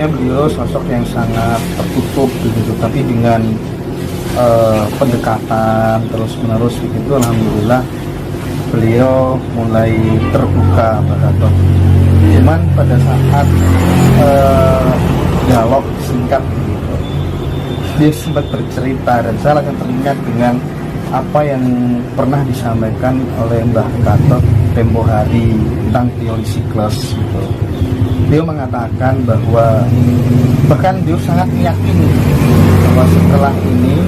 Beliau sosok yang sangat tertutup begitu, tapi dengan pendekatan terus menerus begitu, alhamdulillah beliau mulai terbuka Pak Gatot. Cuman pada saat dialog singkat begitu, dia sempat bercerita dan saya langsung teringat dengan apa yang pernah disampaikan oleh Mbah Gatot tempo hari tentang teori siklus gitu. Dia mengatakan bahwa bahkan dia sangat meyakini bahwa setelah ini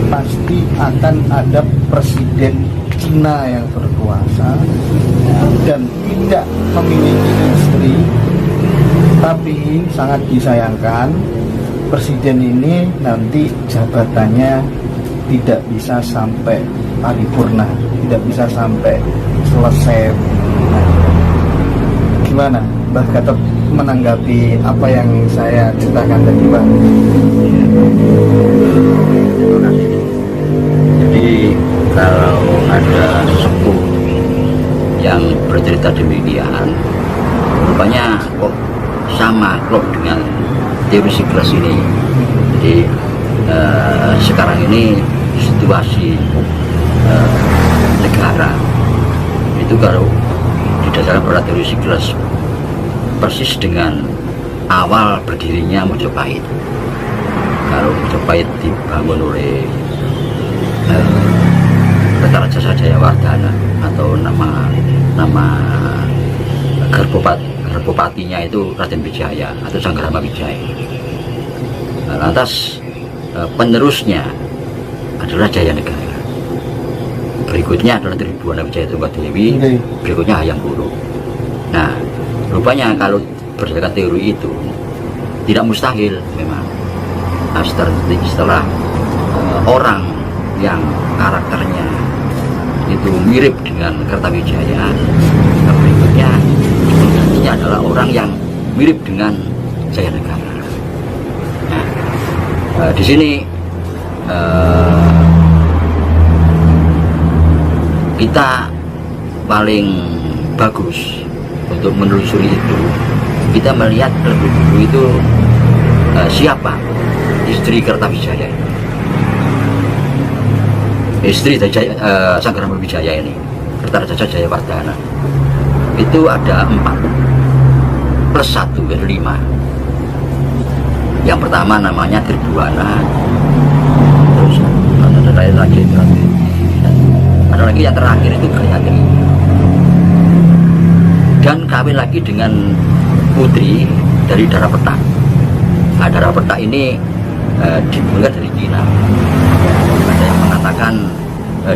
pasti akan ada presiden Cina yang berkuasa dan tidak memiliki istri, tapi sangat disayangkan presiden ini nanti jabatannya tidak bisa sampai paripurna, tidak bisa sampai selesai. Gimana Mbah Gatot menanggapi apa yang saya ceritakan tadi, Pak? Terima kasih. Jadi kalau ada sepuh yang bercerita demikian, rupanya kok sama klop dengan teori siklus ini. Jadi sekarang ini situasi negara itu kalau didasarkan pada teori siklus persis dengan awal berdirinya Mojopahit. Kalau Mojopahit dibangun oleh Kertajasa Jayawardhana atau nama Gerbopatinya itu Raden Wijaya atau Sanggrama Wijaya. Lantas penerusnya adalah Jayanegara. Berikutnya adalah Tribuana Wijaya Tunggadewi, berikutnya Hayam Wuruk. Nah, rupanya kalau berdasarkan teori itu tidak mustahil memang. Nah, setelah orang yang karakternya itu mirip dengan Kertawijaya, nah, berikutnya penggantinya adalah orang yang mirip dengan Jayanegara. Nah, di sini kita paling bagus untuk menelusuri itu, kita melihat lebih dulu itu siapa istri Kertawijaya, istri dari Sanggrama Wijaya ini, Kertajasa Jayawardhana. Itu ada 4 plus 1 yaitu 5. Yang pertama namanya Tribuana, terus ada lagi ada lagi yang terakhir itu Gayatri, dan kawin lagi dengan putri dari Darapetak. Nah, Darapetak ini dimulai dari Cina. Ada yang mengatakan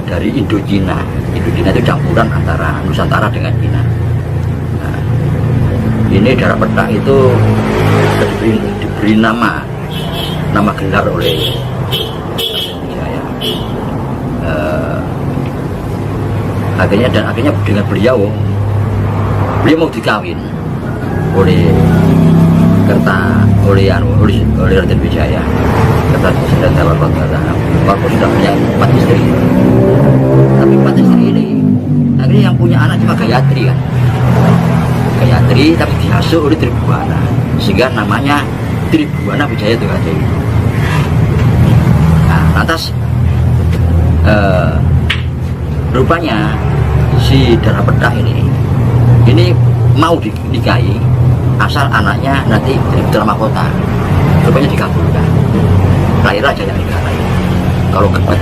dari Indochina. Indochina itu campuran antara Nusantara dengan Cina. Nah, ini Darapetak itu diberi nama gelar oleh akhirnya dengan beliau mau dikawin oleh Raden Wijaya, Kertajasa Jayawardhana. Walaupun sudah punya 4 istri, tapi 4 istri ini akhirnya yang punya anak cuma Gayatri kan. Gayatri tapi dihasut oleh Tribuana, sehingga namanya Tribuana Wijaya Tunggadewi. Nah, lantas rupanya si Darapetak ini mau dinikahi asal anaknya nanti jadi putra mahkota. Rupanya dikabulkan, lahirlah Jayanegara. Kalau gebet,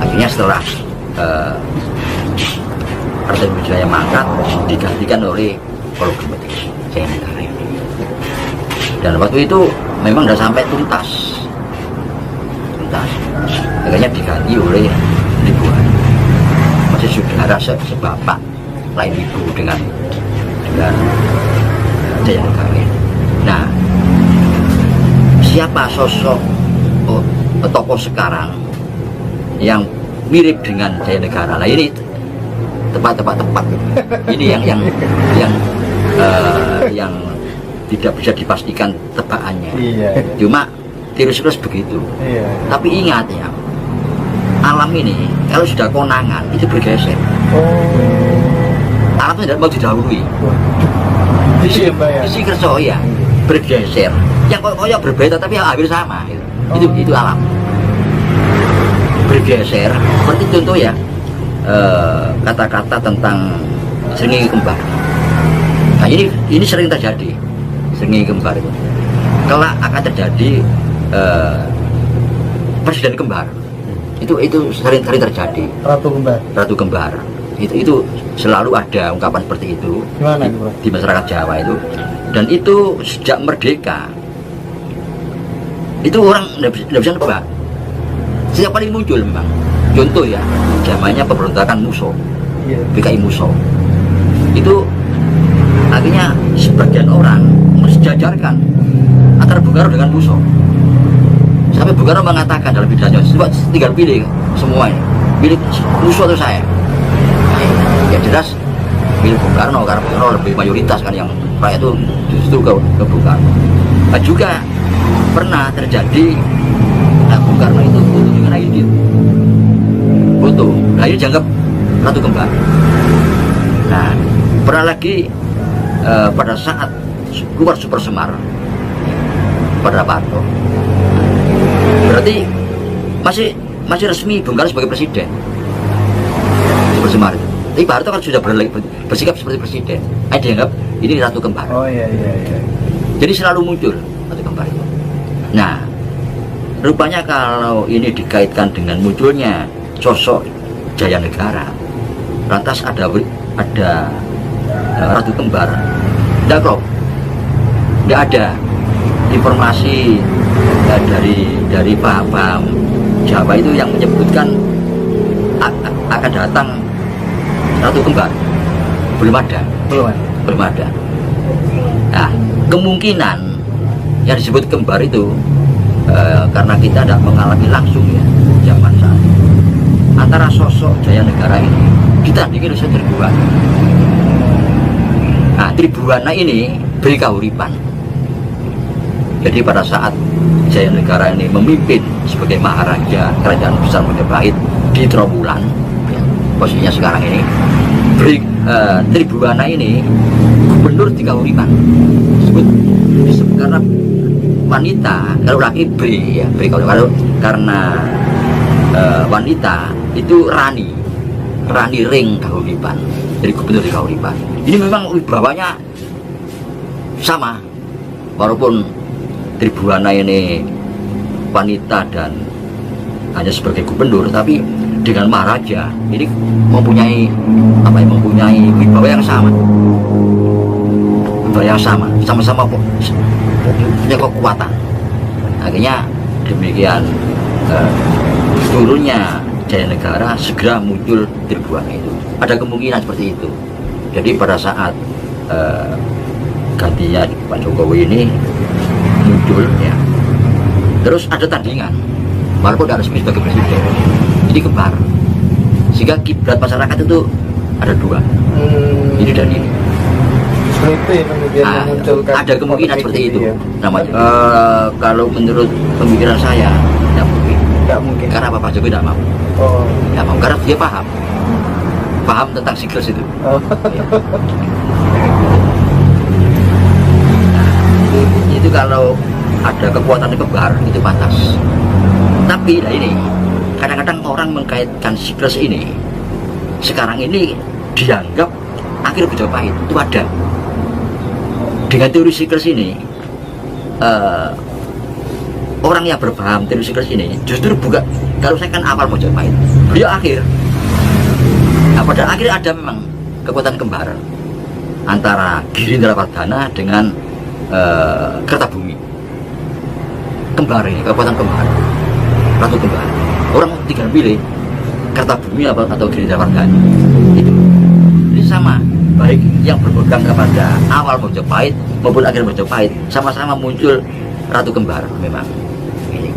akhirnya setelah Raden Wijaya mangkat digantikan oleh Kalau Gebet Jayanegara ini. Dan waktu itu memang sudah sampai tuntas, akhirnya diganti oleh Tribuana, masih saudara sebapak lain ibu dengan Jayanegara. Nah, siapa sosok tokoh sekarang yang mirip dengan Jayanegara? Nah, ini tepat. Ini yang tidak bisa dipastikan tebakannya. Iya. Cuma teori siklus begitu. Iya. Tapi ingat ya, alam ini kalau sudah konangan itu bergeser. Alam itu tidak mau didahului. Visi kerso ya. bergeser yang koyo berbeda tapi hampir sama gitu. Itu alam bergeser seperti contoh ya, kata-kata tentang srengenge kembar. Nah ini sering terjadi srengenge kembar itu. Kelak akan terjadi presiden kembar. Itu sering terjadi. Ratu kembar. Itu selalu ada ungkapan seperti itu. Gimana itu, di masyarakat Jawa itu. Dan itu sejak merdeka itu orang tidak bisa nebak. Sejak paling muncul memang. Contoh ya, zamannya pemberontakan Muso, PKI Muso. Itu akhirnya sebagian orang mensejajarkan antara Bung Karno dengan Muso. Sampai Bung Karno mengatakan dalam pidatonya, tinggal pilih semua ini, pilih Muso atau saya. Ya jelas pilih Bung Karno karena Bung Karno lebih mayoritas kan, yang rakyat itu justru ke Bung Karno. Nah, juga pernah terjadi Bung Karno itu foto dengan Aidit, foto. Nah ini dianggap ratu kembar. Nah pernah lagi pada saat keluar Super Semar pada Parto, berarti masih resmi Bung Karno sebagai presiden. Super Semar itu. Tapi Pak Harto kan sudah bersikap seperti presiden. Dianggap ini ratu kembar. Oh iya. Jadi selalu muncul ratu kembar itu. Nah, rupanya kalau ini dikaitkan dengan munculnya sosok Jaya Negara, lantas ada ratu kembar. Tidak ada informasi dari paham Jawa itu yang menyebutkan akan datang ratu kembar. Belum ada. Nah, kemungkinan yang disebut kembar itu karena kita tidak mengalami langsung ya zaman saat itu. Antara sosok Jaya Negara ini ditandingi oleh Tribuana. Nah, Tribuana ini beri kahuripan. Jadi pada saat Jaya Negara ini memimpin sebagai Maharaja Kerajaan Besar Majapahit di Trawulan, ya, posisinya sekarang ini, Tribuana ini gubernur di kahuripan. Disebut karena wanita, kalau laki beri ya, kalau karena wanita itu Rani Ring Kahuripan, jadi gubernur di kahuripan. Ini memang wibawanya sama, walaupun Tribuana ini wanita dan hanya sebagai gubernur, tapi dengan Maharaja ini mempunyai wibawa yang sama, sama-sama punya kekuatan. Akhirnya demikian turunnya Jaya Negara, segera muncul Tribuana itu. Ada kemungkinan seperti itu. Jadi pada saat gantinya Pak Jokowi ini muncul ya, terus ada tandingan walaupun tidak resmi sebagai presiden, jadi kembar, sehingga kiblat masyarakat itu ada dua, ini dan ini. Ada kemungkinan seperti itu ya. Namanya kalau menurut pemikiran saya tidak mungkin. Karena Pak Jokowi tidak mau. Tidak mau karena dia paham tentang siklus itu. Itu kalau ada kekuatan kembar itu pantas. Tapi ini kadang-kadang orang mengkaitkan siklus ini sekarang ini dianggap akhir Majapahit itu ada. Dengan teori siklus ini orang yang berpaham teori siklus ini justru bukan, kalau saya kan awal Majapahit, beliau akhir. Nah, pada akhir ada memang kekuatan kembar antara Girindra-Wardhana dengan Kertabumi. Kembar ini, kekuatan kembar, ratu kembar. Orang tinggal pilih Kertabumi atau Girindra-Wardhana. Itu sama, baik yang berpegang kepada awal Majapahit maupun akhir Majapahit, sama-sama muncul ratu kembar memang. Ini,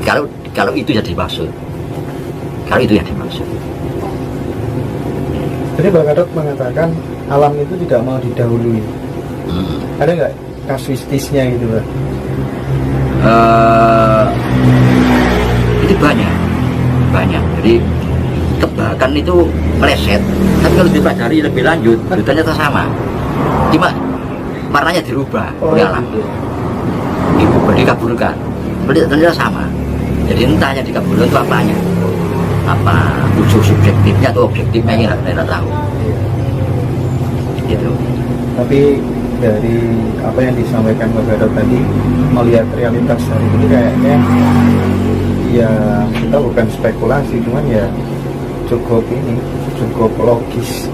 kalau itu yang dimaksud, Jadi Bang Gatot mengatakan alam itu tidak mau didahului. Ada nggak kasuistisnya gitu, Bang? Itu banyak. Jadi kebahakan itu meleset, tapi kalau dipelajari lebih lanjut, ternyata sama. Cuma warnanya dirubah oleh alam. dikabulkan. Ternyata sama. Jadi entah yang dikabulkan itu apanya, apa unsur subjektifnya atau objektifnya ini tidak tahu. Gitu. Tapi dari apa yang disampaikan Mbak Gatot tadi, melihat realitas hari ini kayaknya ya kita bukan spekulasi, cuman ya cukup logis.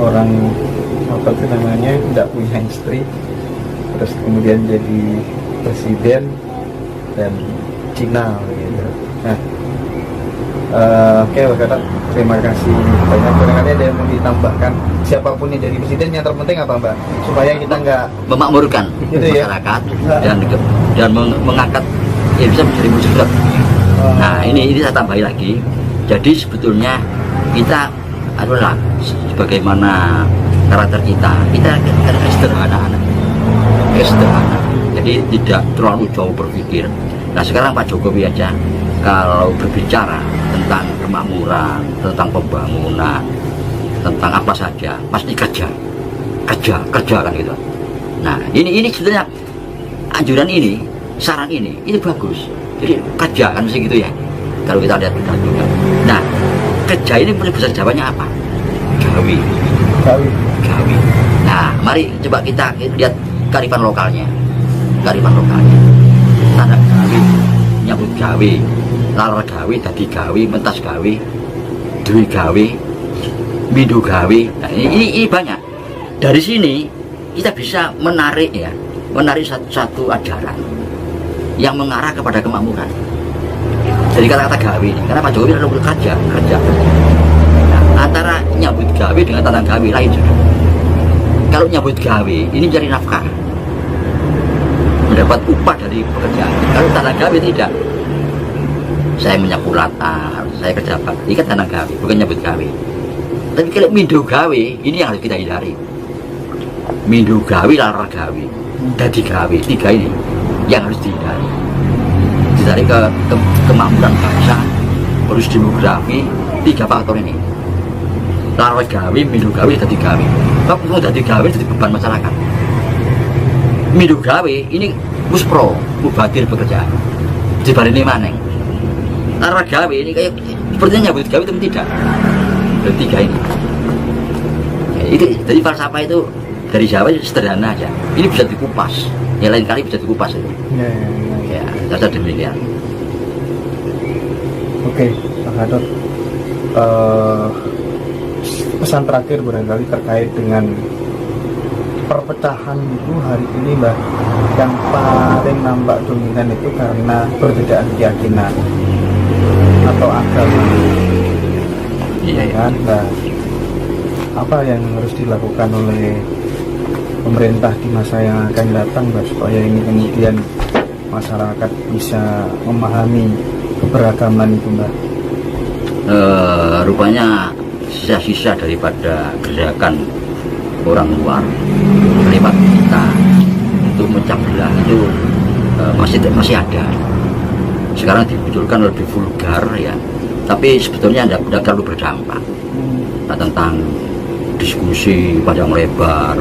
Orang apa tuh namanya tidak punya istri, terus kemudian jadi presiden dan Cina gitu. Nah, oke Mbak Gatot, terima kasih banyak. Barangkali ada yang mau ditambahkan, siapapun yang jadi presiden, yang terpenting apa Mbak, supaya kita nggak Memakmurkan Gitu ya? masyarakat dan mengangkat ya bisa menjadi musibah. Nah ini saya tambahin lagi. Jadi sebetulnya kita adalah sebagaimana karakter kita sederhana. Jadi tidak terlalu jauh berpikir. Nah sekarang Pak Jokowi aja kalau berbicara tentang kemakmuran, tentang pembangunan, tentang apa saja pasti kerja kan gitu. Nah ini sebetulnya anjuran ini, saran ini bagus. Jadi kerja kan mesti gitu ya. Kalau kita lihat juga. Nah kerja ini besar jawabannya apa? Gawi. Nah mari coba kita lihat kearifan lokalnya. Tanda gawi, nyambut gawi, lalar gawi, dadi gawi, mentas gawi, duwi gawi, mindu gawi. Nah ini banyak. Dari sini kita bisa menarik satu ajaran yang mengarah kepada kemakmuran. Jadi kata-kata gawi ini, karena Pak Jokowi adalah kerja. Nah, antara nyambut gawi dengan tanda gawi lain sudah. Kalau nyambut gawi ini cari nafkah, mendapat upah dari pekerjaan. Kalau tanda gawi tidak, saya menyapu latar, saya kerja bakti, kan tanda gawi, bukan nyambut gawi. Tapi kalau mindu gawi ini yang harus kita hindari. Mindu gawi, larar gawi, dadi gawi, tiga ini yang harus dihindari. Dari kemakmuran bangsa, terus demografi, tiga faktor ini. Larar gawi, mindu gawi, dadi gawi. Kalau mau dadi gawi jadi beban masyarakat. Mindu gawe ini muspro, mubadir pekerjaan. Dibaleni maneng. Larar gawe ini kayak sepertinya nyambut gawe itu tidak. Dari tiga ini. Ya, itu jadi falsafah itu dari Jawa sederhana aja. Ini bisa dikupas. Yang lain kali bisa dikupas itu. Ya, saya demikian. Oke, Pak Gatot. Pesan terakhir barangkali terkait dengan perpecahan itu hari ini Mbak, yang paling nampak dominan itu karena perbedaan keyakinan atau agama. Iya kan. Nah, apa yang harus dilakukan oleh pemerintah di masa yang akan datang Mbak, supaya ini kemudian masyarakat bisa memahami keberagaman itu Mbak? Rupanya sisa-sisa daripada gerakan orang luar lewat kita untuk memecah belah itu masih ada. Sekarang dimunculkan lebih vulgar ya, tapi sebetulnya tidak terlalu berdampak. Nah, tentang diskusi panjang lebar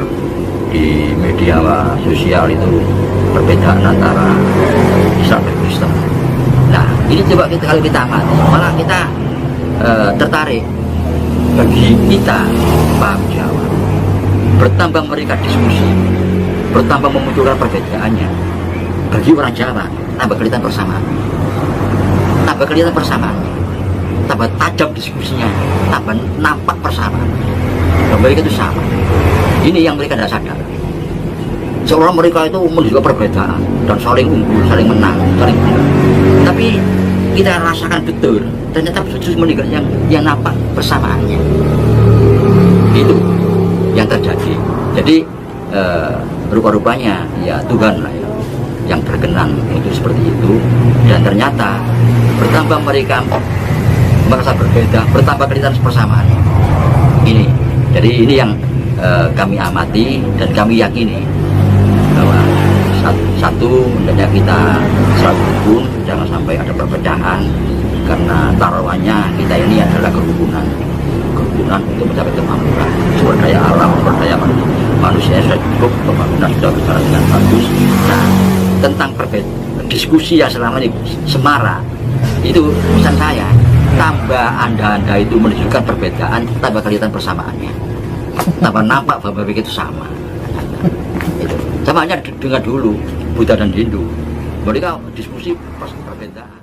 di media sosial itu perbedaan antara Islam dan Kristen. Nah ini coba kalau kita amati, malah kita tertarik. Bagi kita paham Jawa, bertambah mereka diskusi, bertambah memunculkan perbedaannya. Bagi orang Jawa, tambah kelihatan persamaannya, tambah tajam diskusinya, tambah nampak persamaan. Dan mereka itu sama. Ini yang mereka tidak sadar. Seolah mereka itu menunjukkan perbedaan dan saling unggul, saling menang, saling benar. Tapi kita rasakan betul, ternyata justru meninggal yang nampak persamaannya. Itu yang terjadi. Jadi rupa-rupanya ya Tuhan lah ya, yang berkenan untuk seperti itu. Dan ternyata bertambah mereka merasa berbeda, bertambah kelihatan persamaannya. Ini, jadi ini yang kami amati dan kami yakini bahwa satu hendaknya kita selalu rukun, jangan sampai ada perpecahan, karena taruhannya kita ini adalah kerukunan pembangunan untuk mencapai kemakmuran, sumber daya alam, sumber daya manusia sudah cukup, pembangunan sudah berjalan dengan bagus. Nah, tentang diskusi yang selama ini semara, itu pesan saya, tambah anda itu menunjukkan perbedaan, tambah kelihatan persamaannya, tambah nampak bahwa itu sama. Itu sama hanya dengan dulu Buddha dan Hindu, mereka diskusi perbedaan.